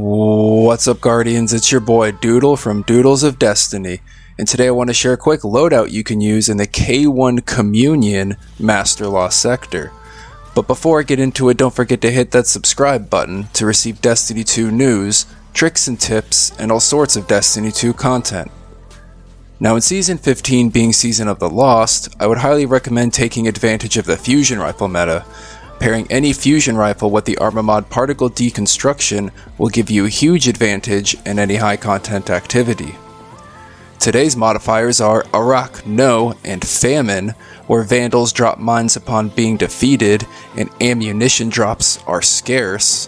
What's up, Guardians? It's your boy Doodle from Doodles of Destiny, and today I want to share a quick loadout you can use in the K1 Communion Master Lost Sector. But before I get into it, don't forget to hit that subscribe button to receive Destiny 2 news, tricks and tips, and all sorts of Destiny 2 content. Now, in Season 15 being Season of the Lost, I would highly recommend taking advantage of the fusion rifle meta. Pairing any fusion rifle with the armor mod particle deconstruction will give you a huge advantage in any high content activity. Today's modifiers are Arach-No and Famine, where Vandals drop mines upon being defeated, and ammunition drops are scarce.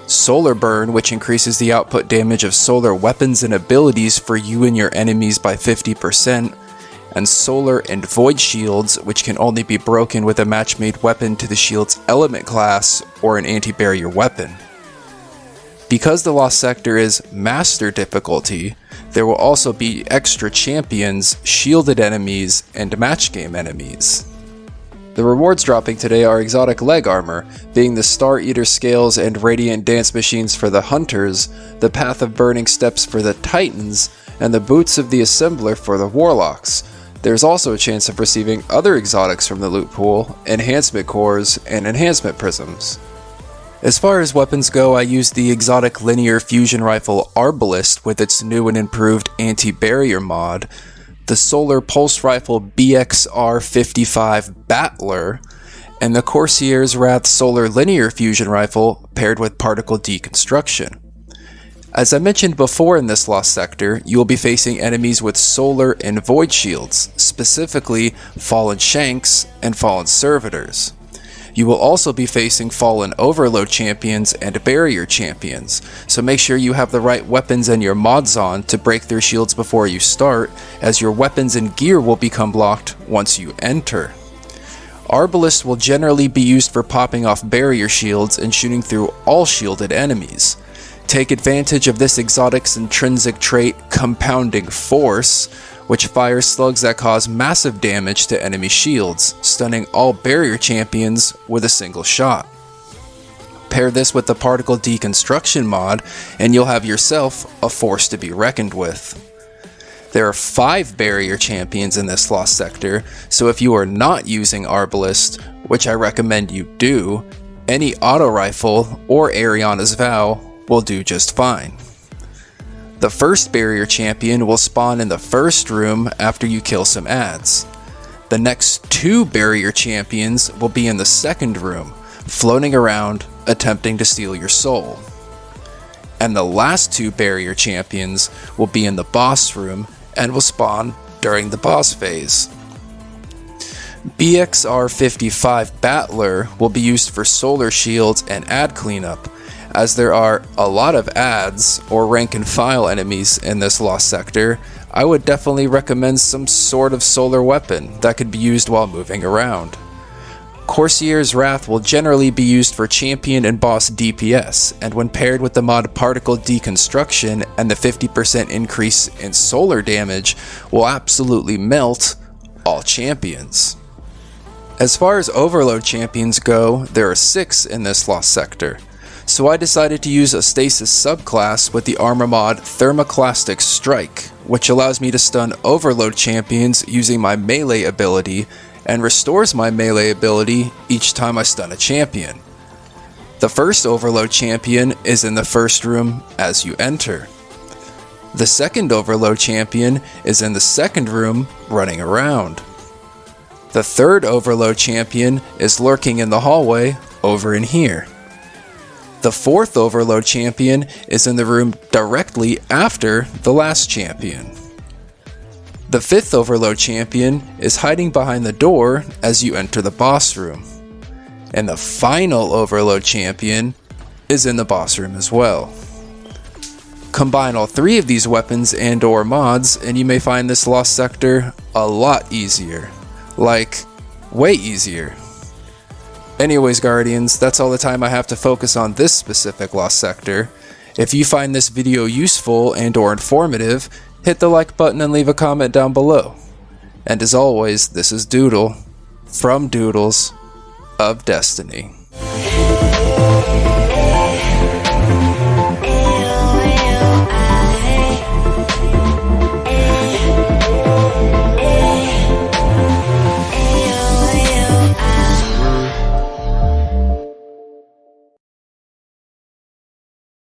Solar Burn, which increases the output damage of solar weapons and abilities for you and your enemies by 50%. And Solar and Void Shields, which can only be broken with a match-made weapon to the shield's element class or an anti-barrier weapon. Because the Lost Sector is Master difficulty, there will also be extra champions, shielded enemies, and match game enemies. The rewards dropping today are exotic leg armor, being the Star Eater scales and Radiant Dance machines for the Hunters, the Path of Burning Steps for the Titans, and the Boots of the Assembler for the Warlocks. There's also a chance of receiving other exotics from the loot pool, enhancement cores, and enhancement prisms. As far as weapons go, I use the exotic linear fusion rifle Arbalest with its new and improved anti-barrier mod, the solar pulse rifle BXR-55 Battler, and the CORSAIR'S Wrath solar linear fusion rifle paired with particle deconstruction. As I mentioned before in this Lost Sector, you will be facing enemies with Solar and Void Shields, specifically Fallen Shanks and Fallen Servitors. You will also be facing Fallen Overload champions and Barrier champions, so make sure you have the right weapons and your mods on to break their shields before you start, as your weapons and gear will become locked once you enter. Arbalest will generally be used for popping off barrier shields and shooting through all shielded enemies. Take advantage of this exotic's intrinsic trait, Compounding Force, which fires slugs that cause massive damage to enemy shields, stunning all barrier champions with a single shot. Pair this with the particle deconstruction mod, and you'll have yourself a force to be reckoned with. There are 5 barrier champions in this Lost Sector, so if you are not using Arbalest, which I recommend you do, any auto rifle or Ariana's Vow will do just fine. The first barrier champion will spawn in the first room after you kill some adds. The next 2 barrier champions will be in the second room, floating around, attempting to steal your soul. And the last 2 barrier champions will be in the boss room and will spawn during the boss phase. BXR-55 Battler will be used for solar shields and ad cleanup, as there are a lot of adds or rank and file enemies in this Lost Sector. I would definitely recommend some sort of solar weapon that could be used while moving around. CORSAIR'S Wrath will generally be used for champion and boss DPS, and when paired with the mod particle deconstruction and the 50% increase in solar damage, will absolutely melt all champions. As far as overload champions go, there are 6 in this Lost Sector. So I decided to use a stasis subclass with the armor mod Thermoclastic Strike, which allows me to stun overload champions using my melee ability and restores my melee ability each time I stun a champion. The first overload champion is in the first room as you enter. The second overload champion is in the second room running around. The third overload champion is lurking in the hallway over in here. The fourth overload champion is in the room directly after the last champion. The fifth overload champion is hiding behind the door as you enter the boss room. And the final overload champion is in the boss room as well. Combine all 3 of these weapons and or mods and you may find this Lost Sector a lot easier. Like, way easier. Anyways, Guardians, that's all the time I have to focus on this specific Lost Sector. If you find this video useful and or informative, hit the like button and leave a comment down below. And as always, this is Doodle from Doodles of Destiny.